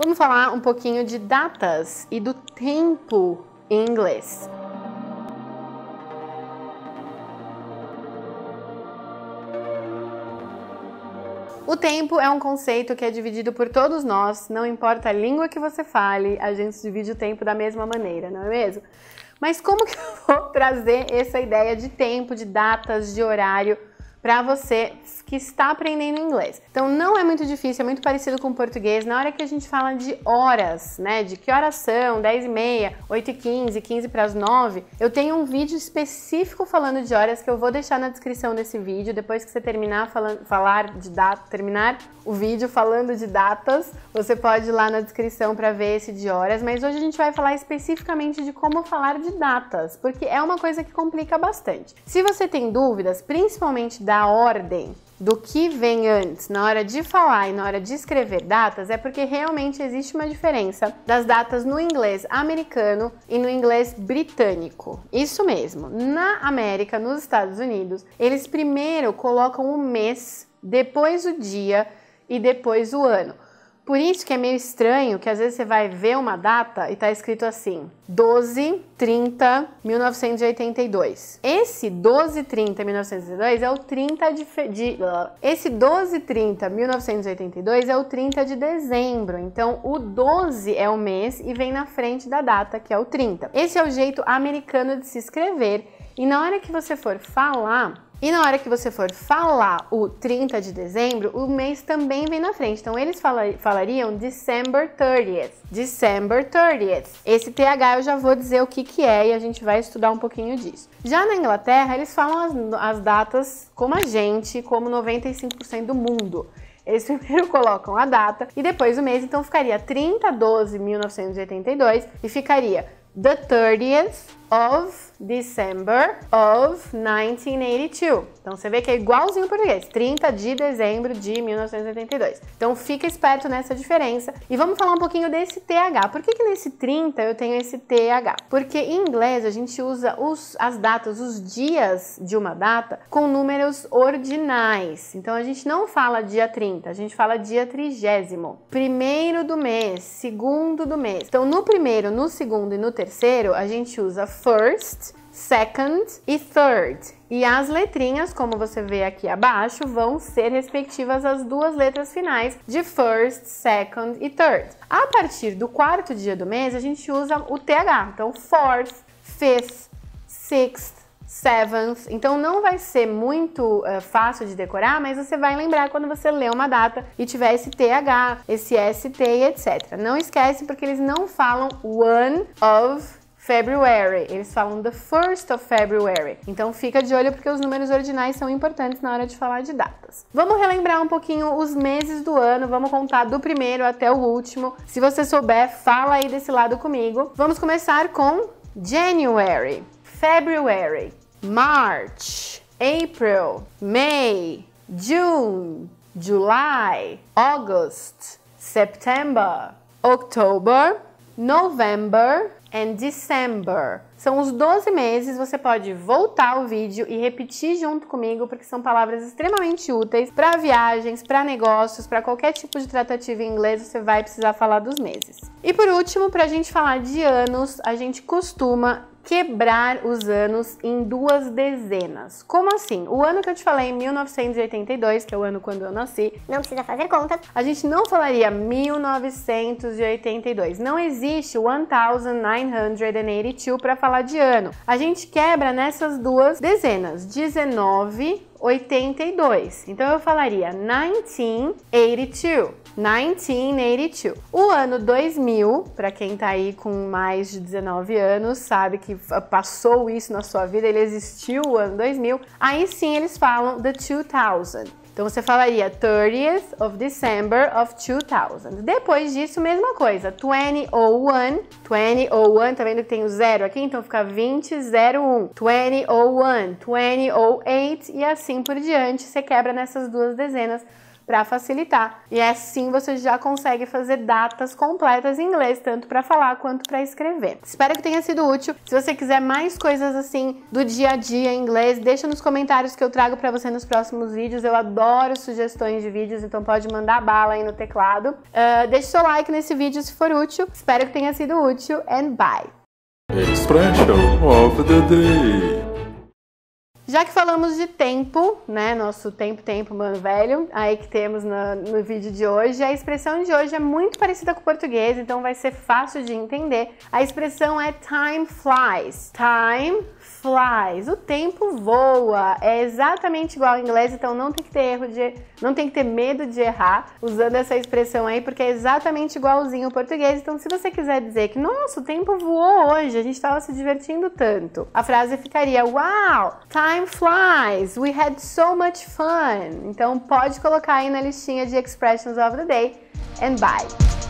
Vamos falar um pouquinho de datas e do tempo em inglês. O tempo é um conceito que é dividido por todos nós, não importa a língua que você fale, a gente divide o tempo da mesma maneira, não é mesmo? Mas como que eu vou trazer essa ideia de tempo, de datas, de horário para você que está aprendendo inglês? Então não é muito difícil, é muito parecido com o português. Na hora que a gente fala de horas, né, de que horas são, 10h30, 8h15, 15 para as 9, eu tenho um vídeo específico falando de horas que eu vou deixar na descrição desse vídeo. Depois que você terminar terminar o vídeo falando de datas, você pode ir lá na descrição para ver esse de horas, mas hoje a gente vai falar especificamente de como falar de datas, porque é uma coisa que complica bastante. Se você tem dúvidas, principalmente da ordem do que vem antes, na hora de falar e na hora de escrever datas, é porque realmente existe uma diferença das datas no inglês americano e no inglês britânico. Isso mesmo, na América, nos Estados Unidos, eles primeiro colocam o mês, depois o dia e depois o ano. Por isso que é meio estranho que às vezes você vai ver uma data e tá escrito assim, 12/30/1982. Esse 12/30/1982 é o 12/30/1982 é o 30 de dezembro. Então o 12 é o mês e vem na frente da data, que é o 30. Esse é o jeito americano de se escrever. E na hora que você for falar o 30 de dezembro, o mês também vem na frente. Então, eles falariam December 30th. December 30th. Esse TH eu já vou dizer o que é e a gente vai estudar um pouquinho disso. Já na Inglaterra, eles falam as datas como a gente, como 95% do mundo. Eles primeiro colocam a data e depois o mês, então ficaria 30/12/1982 e ficaria the 30th of December of 1982. Então você vê que é igualzinho o português, 30 de dezembro de 1982. Então fica esperto nessa diferença e vamos falar um pouquinho desse TH. Por que nesse 30 eu tenho esse TH? Porque em inglês a gente usa as datas, os dias de uma data com números ordinais. Então a gente não fala dia 30, a gente fala dia 30º. Primeiro do mês, segundo do mês. Então no primeiro, no segundo e no terceiro a gente usa first, second e third. E as letrinhas, como você vê aqui abaixo, vão ser respectivas as duas letras finais de first, second e third. A partir do quarto dia do mês, a gente usa o TH. Então, fourth, fifth, sixth, seventh. Então, não vai ser muito fácil de decorar, mas você vai lembrar quando você lê uma data e tiver esse TH, esse ST e etc. Não esquece, porque eles não falam one of February, eles falam the 1st of February. Então fica de olho porque os números ordinais são importantes na hora de falar de datas. Vamos relembrar um pouquinho os meses do ano, vamos contar do primeiro até o último. Se você souber, fala aí desse lado comigo. Vamos começar com January, February, March, April, May, June, July, August, September, October, November and December. São os 12 meses, você pode voltar o vídeo e repetir junto comigo, porque são palavras extremamente úteis para viagens, para negócios, para qualquer tipo de tratativa em inglês, você vai precisar falar dos meses. E por último, para a gente falar de anos, a gente costuma quebrar os anos em duas dezenas. Como assim? O ano que eu te falei, em 1982, que é o ano quando eu nasci, não precisa fazer contas. A gente não falaria 1982. Não existe 1982 para falar de ano. A gente quebra nessas duas dezenas, 1982. Então eu falaria 1982. 1982. O ano 2000, para quem tá aí com mais de 19 anos, sabe que passou isso na sua vida, ele existiu o ano 2000, aí sim eles falam the 2000. Então você falaria 30th of December of 2000. Depois disso, mesma coisa, 2001, tá vendo que tem o zero aqui? Então fica 2001, 2001, 2008 e assim por diante. Você quebra nessas duas dezenas para facilitar. E assim você já consegue fazer datas completas em inglês, tanto para falar quanto para escrever. Espero que tenha sido útil. Se você quiser mais coisas assim do dia a dia em inglês, deixa nos comentários que eu trago para você nos próximos vídeos. Eu adoro sugestões de vídeos, então pode mandar bala aí no teclado. Deixe seu like nesse vídeo se for útil. Espero que tenha sido útil and bye! Expression of the day. Já que falamos de tempo, né, nosso tempo, mano velho, aí que temos no vídeo de hoje, a expressão de hoje é muito parecida com o português, então vai ser fácil de entender. A expressão é time flies. Time flies. O tempo voa. É exatamente igual ao inglês, então não tem que ter medo de errar usando essa expressão aí, porque é exatamente igualzinho ao português. Então, se você quiser dizer que, nossa, o tempo voou hoje, a gente estava se divertindo tanto, a frase ficaria, wow, time flies, we had so much fun. Então, pode colocar aí na listinha de expressions of the day and bye.